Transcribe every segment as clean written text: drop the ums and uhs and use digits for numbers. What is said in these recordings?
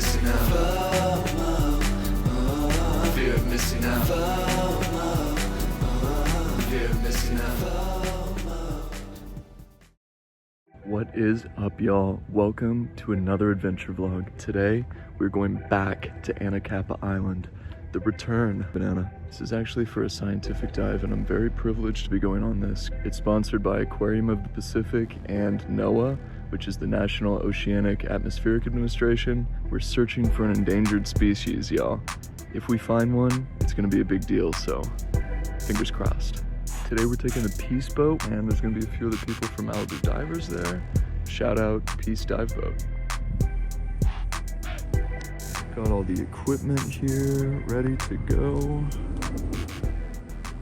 missing out. Fear of missing out. Fear of missing out. What is up, y'all? Welcome to another adventure vlog. Today we're going back to Anacapa Island, the return banana. This is actually for a scientific dive and I'm very privileged to be going on this. It's sponsored by Aquarium of the Pacific and NOAA, which is the National Oceanic Atmospheric Administration. We're searching for an endangered species, y'all. If we find one, it's gonna be a big deal, so fingers crossed. Today we're taking the Peace Boat and there's gonna be a few other people from Malibu Divers there. Shout out Peace Dive Boat. Got all the equipment here, ready to go.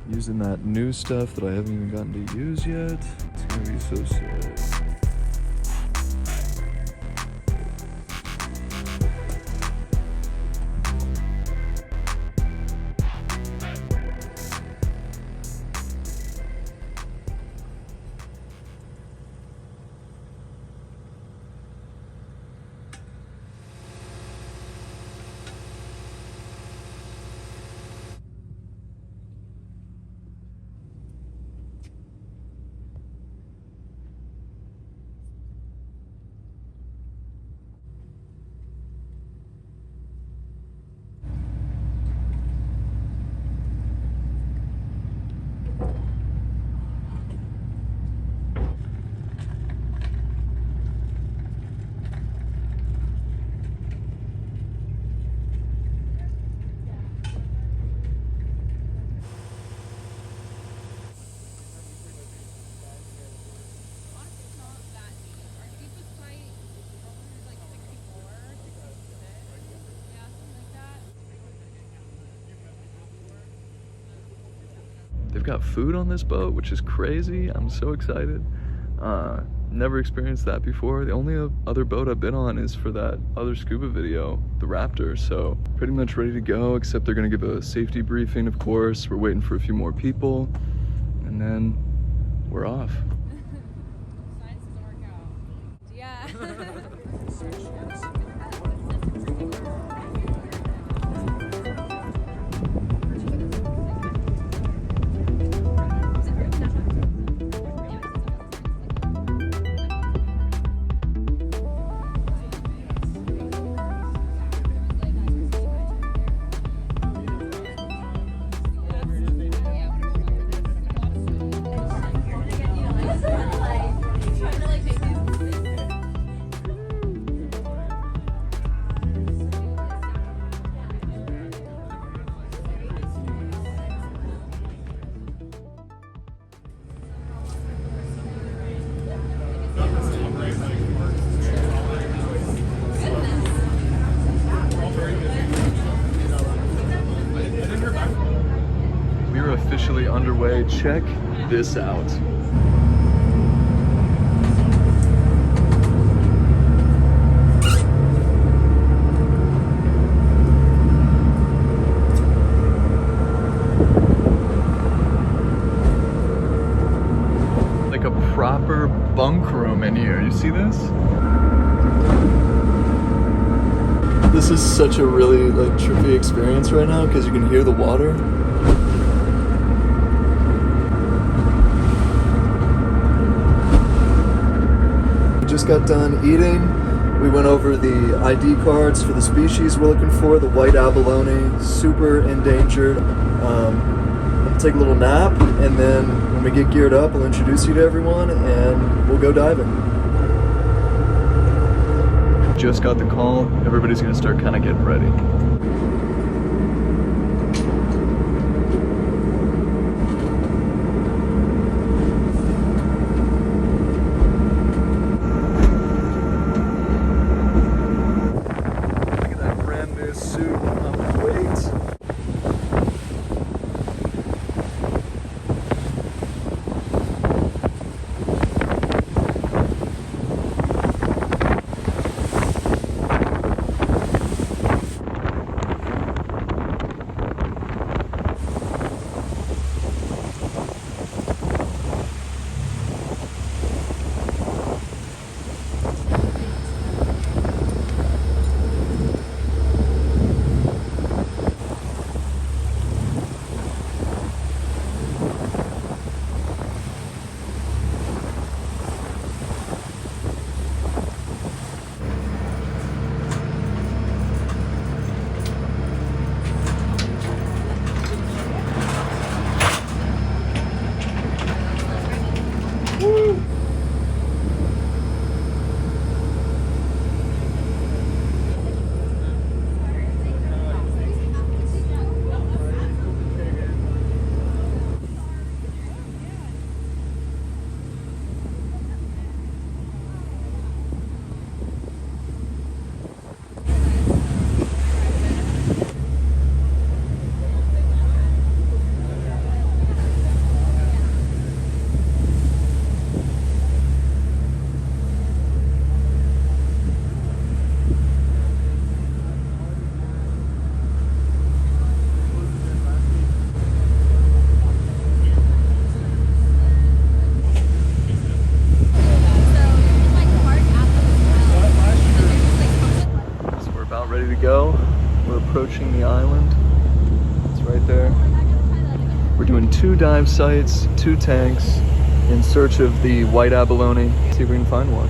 Using that new stuff that I haven't even gotten to use yet. It's gonna be so sick. They've got food on this boat, which is crazy. I'm so excited. Never experienced that before. The only other boat I've been on is for that other scuba video, the Raptor. So pretty much ready to go, except they're gonna give a safety briefing, of course. We're waiting for a few more people, and then we're off. Science doesn't work out. Yeah. We're officially underway. Check this out. Like a proper bunk room in here. You see this? This is such a really trippy experience right now because you can hear the water. Just got done eating. We went over the ID cards for the species we're looking for, the While Abalone, super endangered. I'm gonna take a little nap, and then when we get geared up, I'll introduce you to everyone, and we'll go diving. Just got the call. Everybody's gonna start kind of getting ready. go. We're approaching the island. It's right there. We're doing 2 dive sites, 2 tanks, in search of the white abalone. See if we can find one.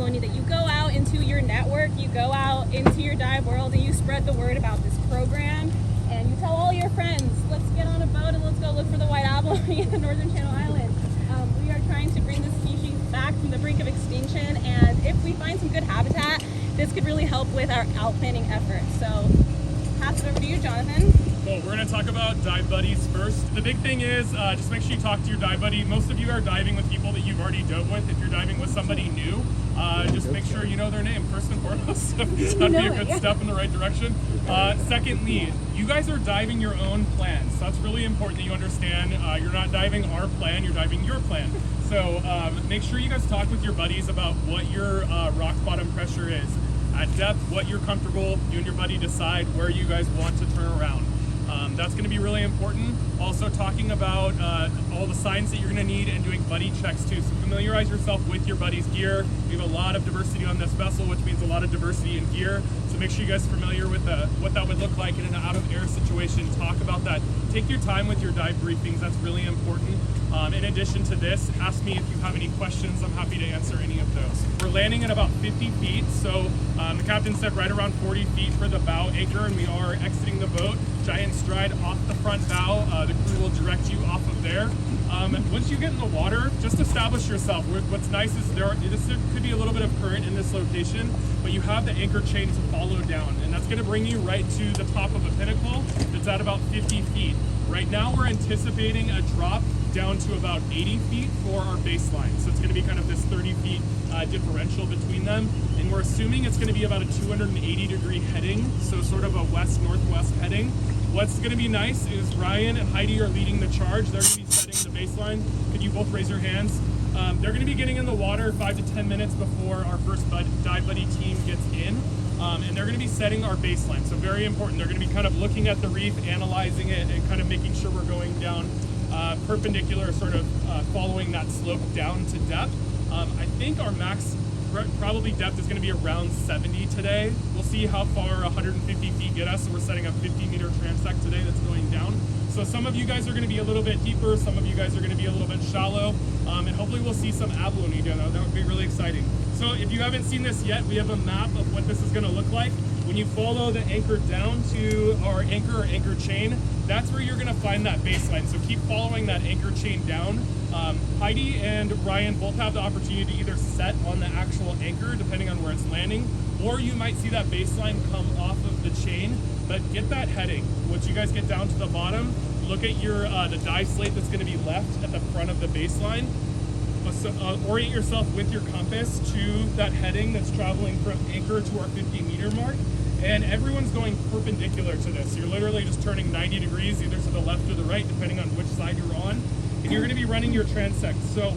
That you go out into your network, you go out into your dive world, and you spread the word about this program, and you tell all your friends, let's get on a boat and let's go look for the white abalone in the northern Channel Islands. We are trying to bring this species back from the brink of extinction, and if we find some good habitat, this could really help with our outplanting efforts. So, pass it over to you, Jonathan. Well, we're going to talk about dive buddies first. The big thing is just make sure you talk to your dive buddy. Most of you are diving with people that you've already dove with. If you're diving with somebody new, just make sure you know their name first and foremost. That'd be a good step in the right direction. Secondly, you guys are diving your own plan. So that's really important that you understand. You're not diving our plan, you're diving your plan. So make sure you guys talk with your buddies about what your rock bottom pressure is. At depth, what you're comfortable, you and your buddy decide where you guys want to turn around. That's going to be really important. Also talking about all the signs that you're going to need and doing buddy checks too. So familiarize yourself with your buddy's gear. We have a lot of diversity on this vessel, which means a lot of diversity in gear. So make sure you guys are familiar with what that would look like in an out of air situation. Talk about that. Take your time with your dive briefings. That's really important. In addition to this, ask me if you have any questions. I'm happy to answer any of those. We're landing at about 50 feet. So the captain said right around 40 feet for the bow anchor, and we are exiting the boat. Giant stride off the front bow. The crew will direct you off of there. Once you get in the water, just establish yourself. What's nice is there could be a little bit of current in this location, but you have the anchor chain to follow down, and that's going to bring you right to the top of a pinnacle that's at about 50 feet. Right now we're anticipating a drop down to about 80 feet for our baseline. So it's going to be kind of this 30 feet differential between them. And we're assuming it's going to be about a 280 degree heading, so sort of a west-northwest heading. What's going to be nice is Ryan and Heidi are leading the charge. They're going to be setting the baseline. Could you both raise your hands? They're going to be getting in the water 5 to 10 minutes before our first dive buddy team gets in. And they're going to be setting our baseline. So very important. They're going to be kind of looking at the reef, analyzing it, and kind of making sure we're going down perpendicular, sort of following that slope down to depth. I think our max probably depth is going to be around 70 today. We'll see how far 150 feet get us. So we're setting a 50-meter transect today that's going down. So some of you guys are going to be a little bit deeper, some of you guys are going to be a little bit shallow, and hopefully we'll see some abalone down there. That would be really exciting. So if you haven't seen this yet, we have a map of what this is going to look like. When you follow the anchor down to our anchor or anchor chain, that's where you're going to find that baseline. So keep following that anchor chain down. Heidi and Ryan both have the opportunity to either set on the actual anchor, depending on where it's landing, or you might see that baseline come off of the chain. But get that heading. Once you guys get down to the bottom, look at your the dive slate that's going to be left at the front of the baseline. Orient yourself with your compass to that heading that's traveling from anchor to our 50-meter mark. And everyone's going perpendicular to this. You're literally just turning 90 degrees either to the left or the right, depending on which side you're on. And you're going to be running your transect. So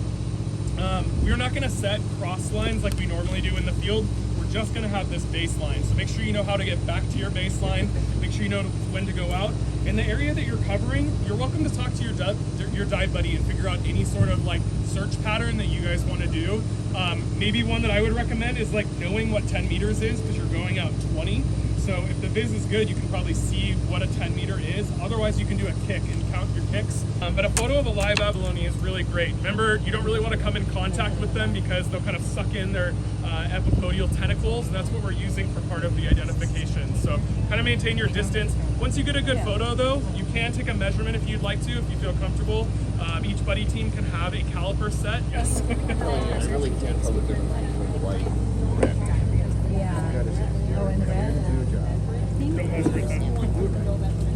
we're not going to set cross lines like we normally do in the field. We're just going to have this baseline. So make sure you know how to get back to your baseline. Make sure you know when to go out. In the area that you're covering, you're welcome to talk to your dive buddy and figure out any sort of like search pattern that you guys want to do. Maybe one that I would recommend is like knowing what 10 meters is, because you're going out 20. So if the viz is good, you can probably see what a 10 meter is. Otherwise, you can do a kick and count your kicks. But a photo of a live abalone is really great. Remember, you don't really want to come in contact with them because they'll kind of suck in their epipodial tentacles, and that's what we're using for part of the identification. So kind of maintain your distance. Once you get a good photo though, you can take a measurement if you'd like to, if you feel comfortable. Each buddy team can have a caliper set. Yes. I really can't tell the difference between white and red. Oh, and red. Don't measure it then.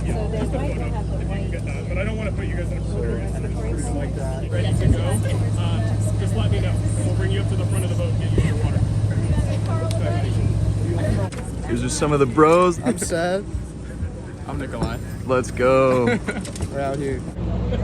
Yeah, just the photo, if you can get that. But I don't want to put you guys in a precarious situation. Like that. Ready to go? Just let me know. We'll bring you up to the front of the boat and get you your water. These are some of the bros. I'm Seth. I'm Nikolai. Let's go. We're out here.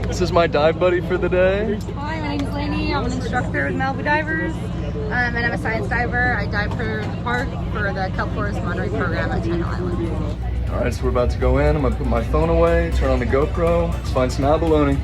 This is my dive buddy for the day. Hi, my name is Lainey. I'm an instructor with Malibu Divers, and I'm a science diver. I dive for the park for the Kelp Forest monitoring program at Seiter Island. All right, so we're about to go in. I'm gonna put my phone away, turn on the GoPro. Let's find some abalone.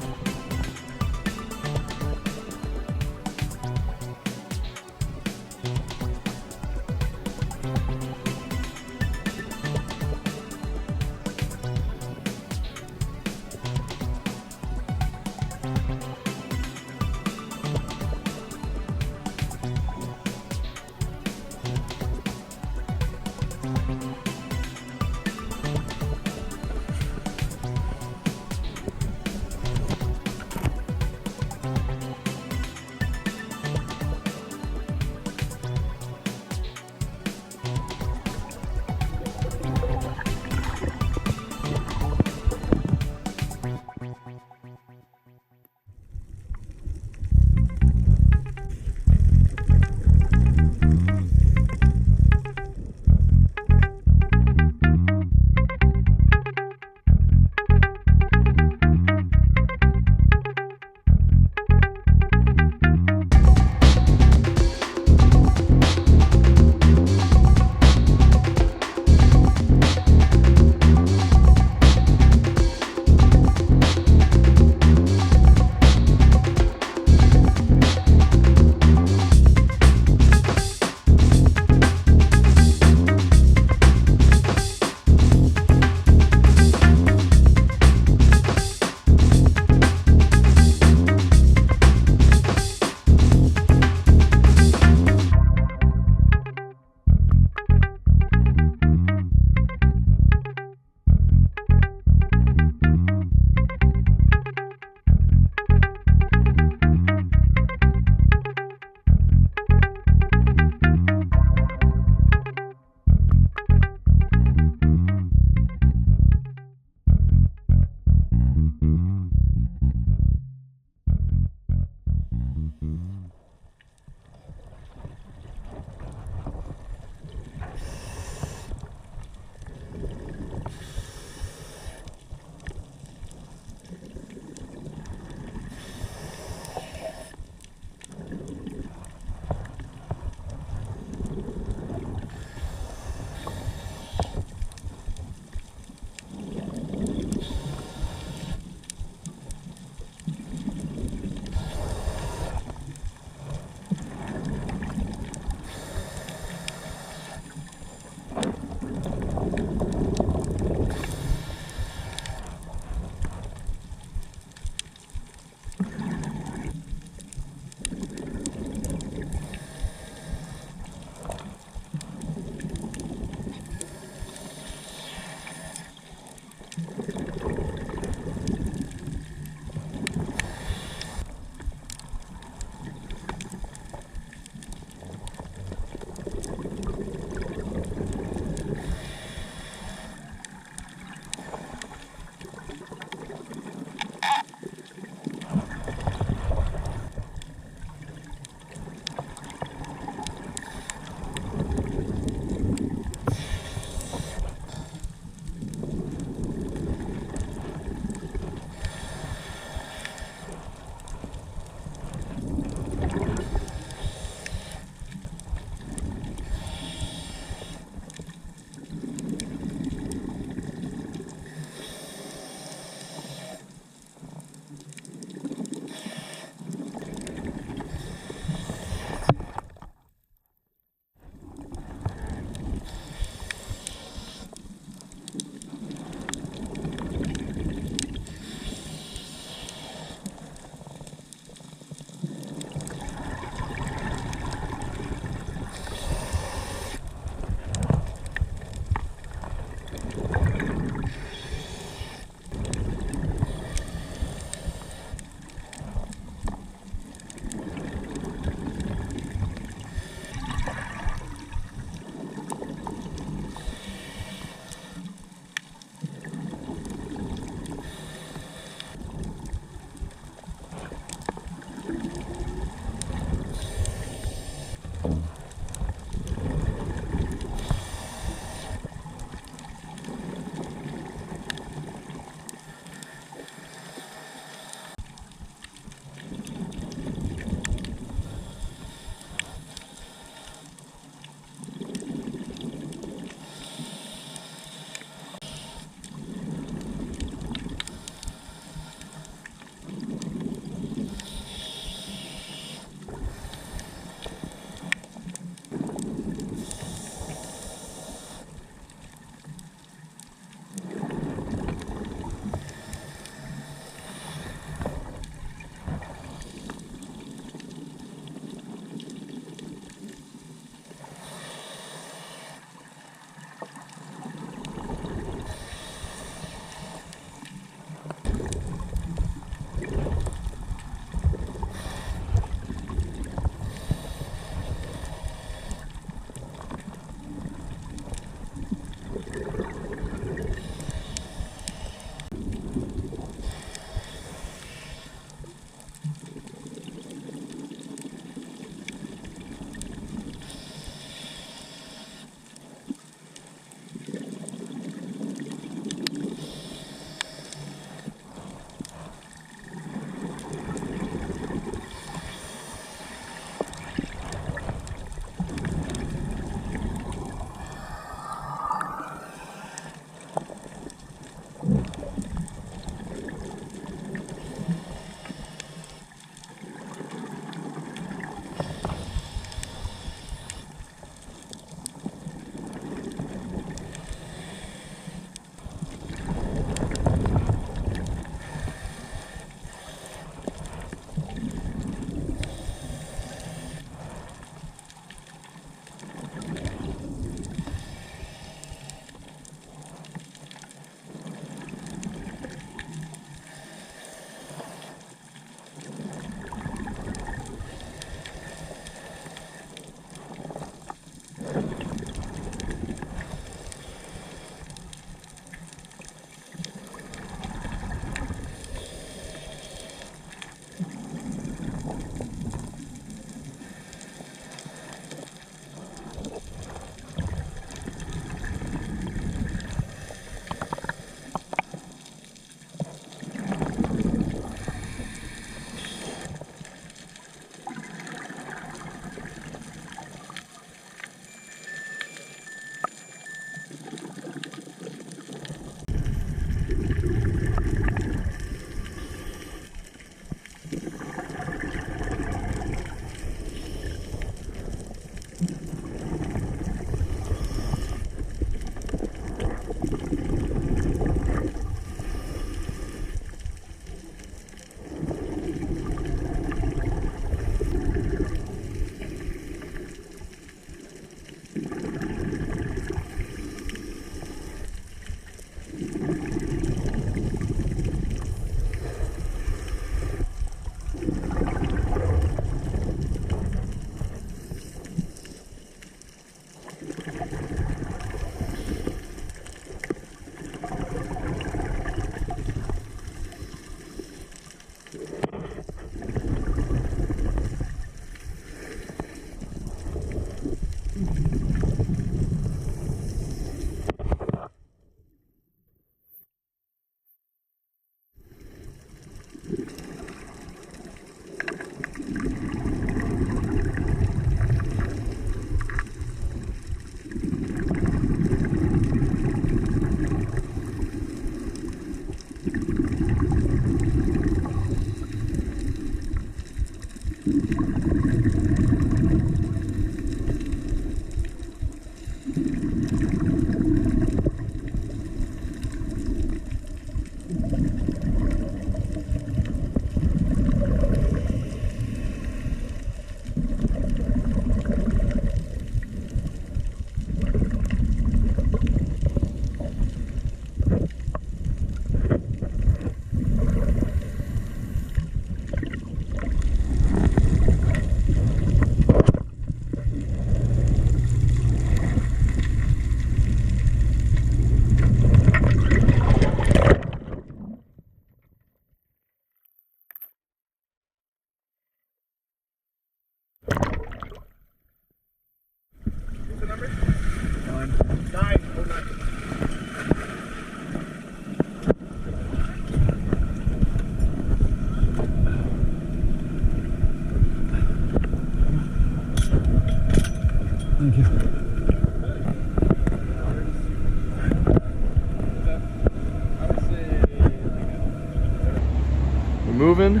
moving.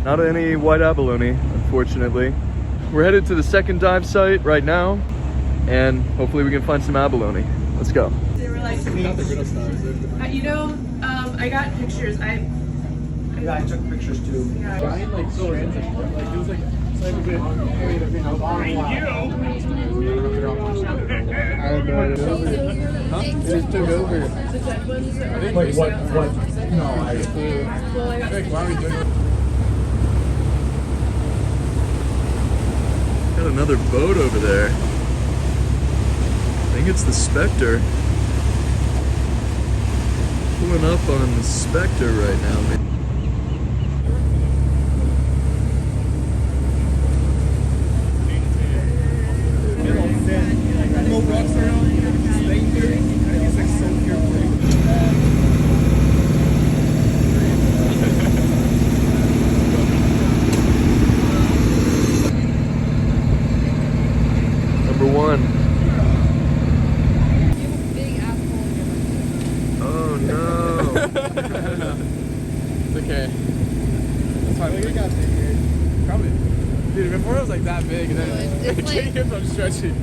Not any white abalone, unfortunately. We're headed to the second dive site right now, and hopefully we can find some abalone. Let's go. They were like, you know, I got pictures. Yeah, I took pictures too. Yeah. Brian like so random. Like he was like a bit Huh? It just took over. Like what? No, why are we doing it? Got another boat over there. I think it's the Spectre. Pulling up on the Spectre right now, man. Number one. Oh no. It's okay. That's fine. We got bigger. Probably. Dude, before it was like that big, and then it kept on stretching.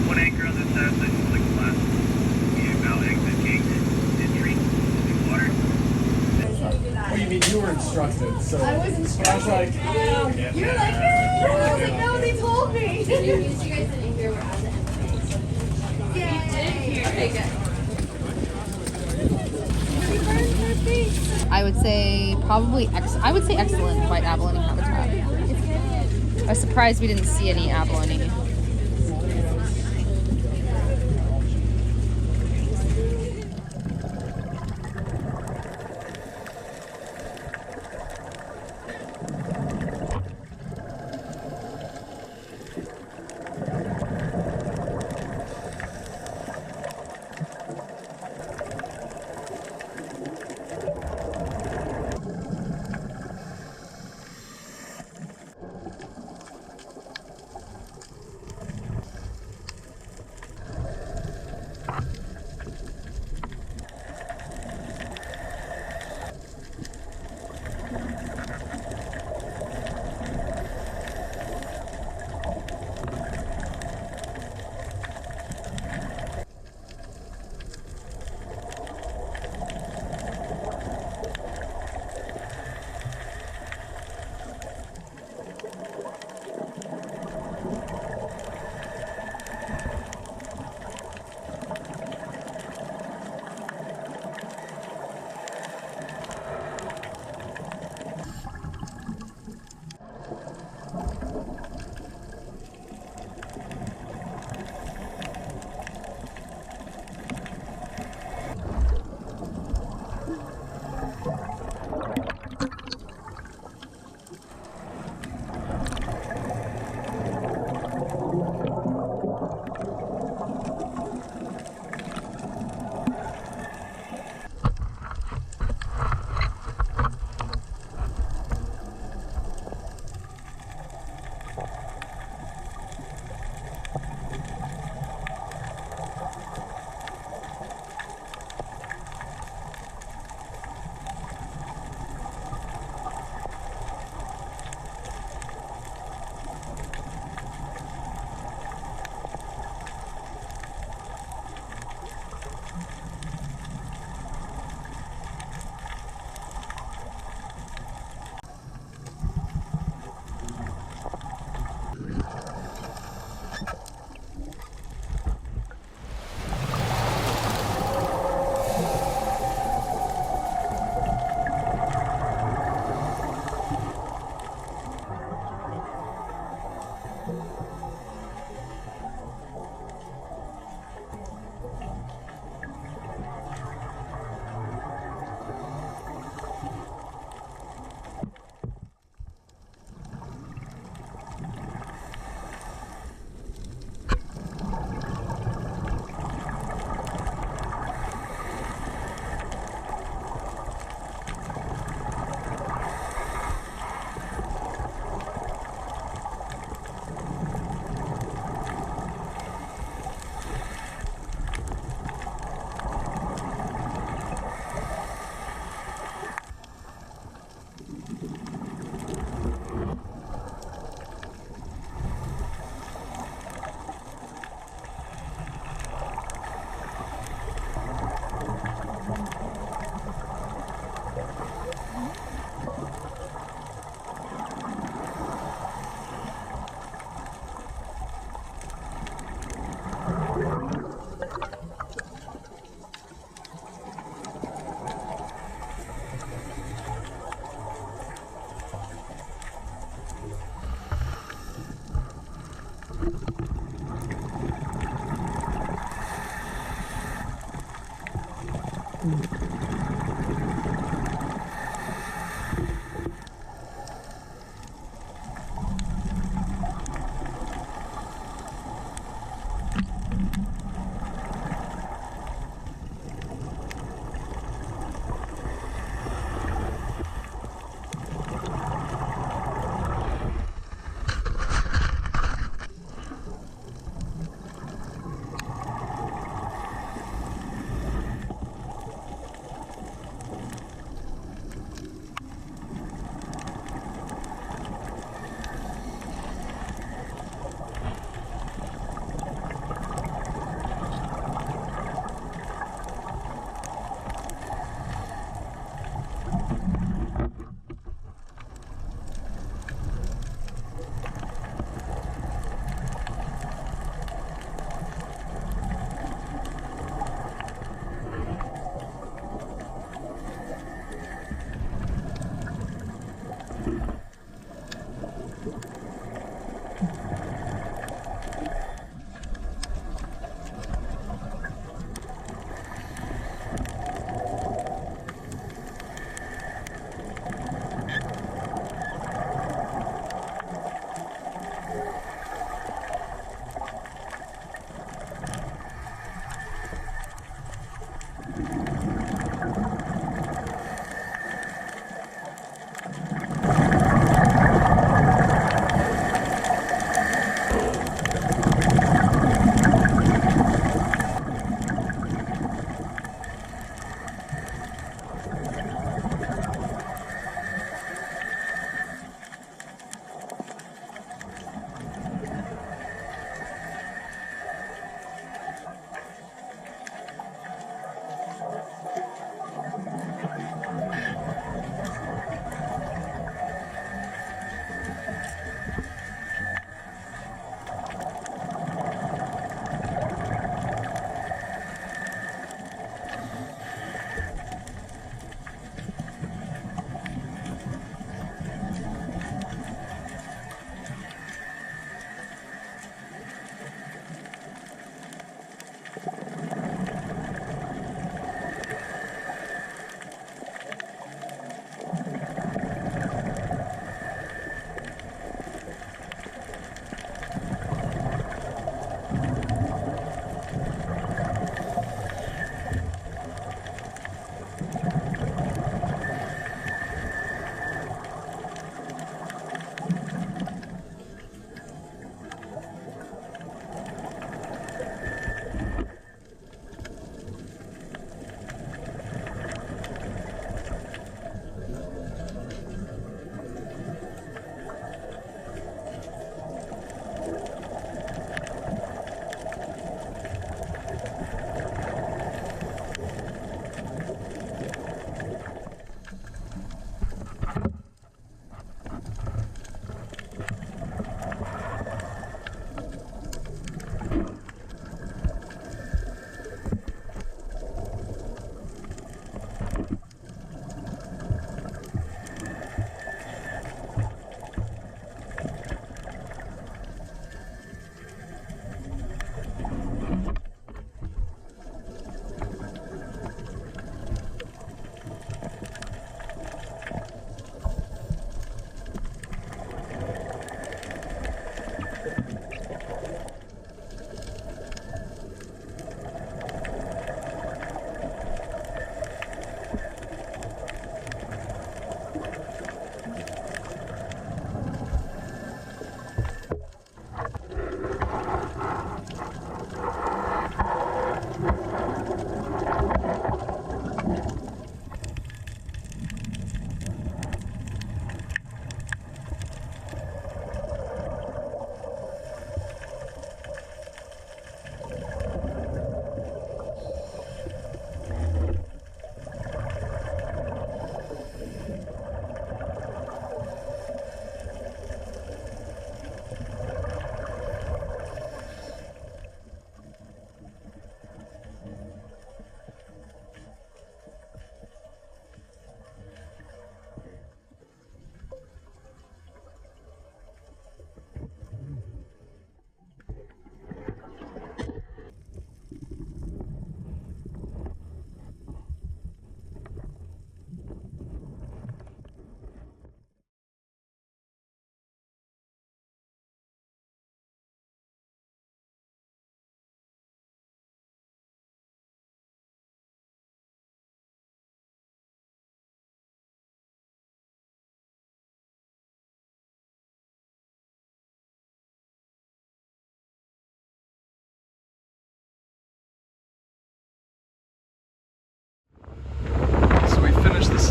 One anchor on the south side of the class. You now exit gate entry into water. Oh, you mean you were instructed? So I was instructed. I was like, You're like, yeah. I was like, no, they told me. You guys didn't hear what I was at. I would say probably I would say excellent white abalone habitat. I was surprised we didn't see any abalone.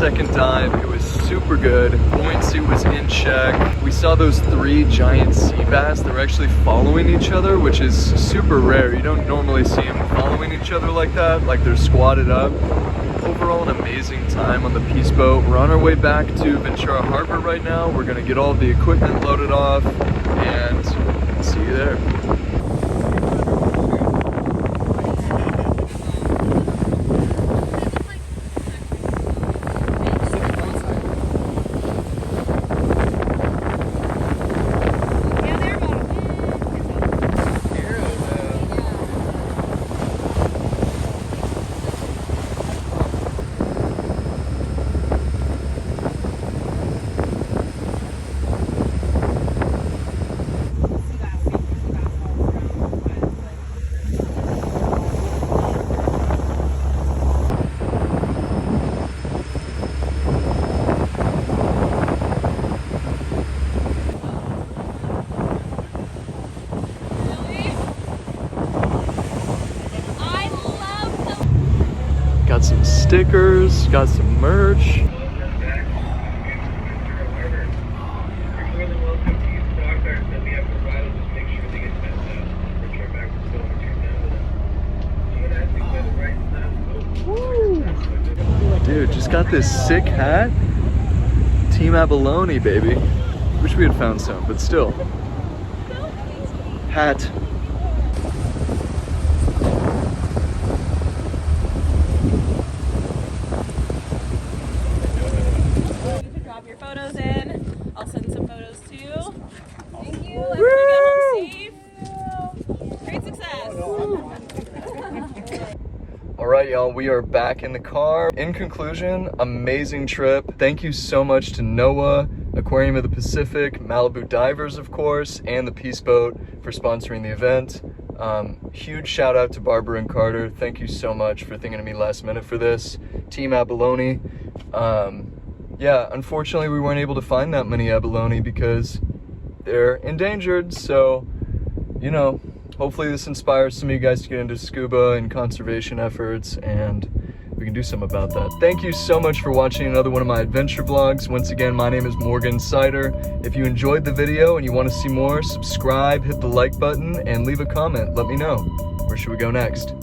second dive. It was super good. Buoyancy was in check. We saw those 3 giant sea bass that were actually following each other, which is super rare. You don't normally see them following each other like that, like they're squatted up. Overall, an amazing time on the Peace Boat. We're on our way back to Ventura Harbor right now. We're gonna get all of the equipment loaded off and see you there. Got some stickers, got some merch. Dude, just got this sick hat. Team Abalone, baby. Wish we had found some, but still. Hat. Drop your photos in. I'll send some photos too. Thank you. Everybody get home safe. Great success. All right, y'all, we are back in the car. In conclusion, amazing trip. Thank you so much to NOAA, Aquarium of the Pacific, Malibu Divers, of course, and the Peace Boat for sponsoring the event. Huge shout out to Barbara and Carter. Thank you so much for thinking of me last minute for this. Team Abalone. Yeah, unfortunately we weren't able to find that many abalone because they're endangered, so, you know, hopefully this inspires some of you guys to get into scuba and conservation efforts, and we can do something about that. Thank you so much for watching another one of my adventure vlogs. Once again, my name is morganseiter. If you enjoyed the video and you want to see more, subscribe, hit the like button, and leave a comment. Let me know. Where should we go next?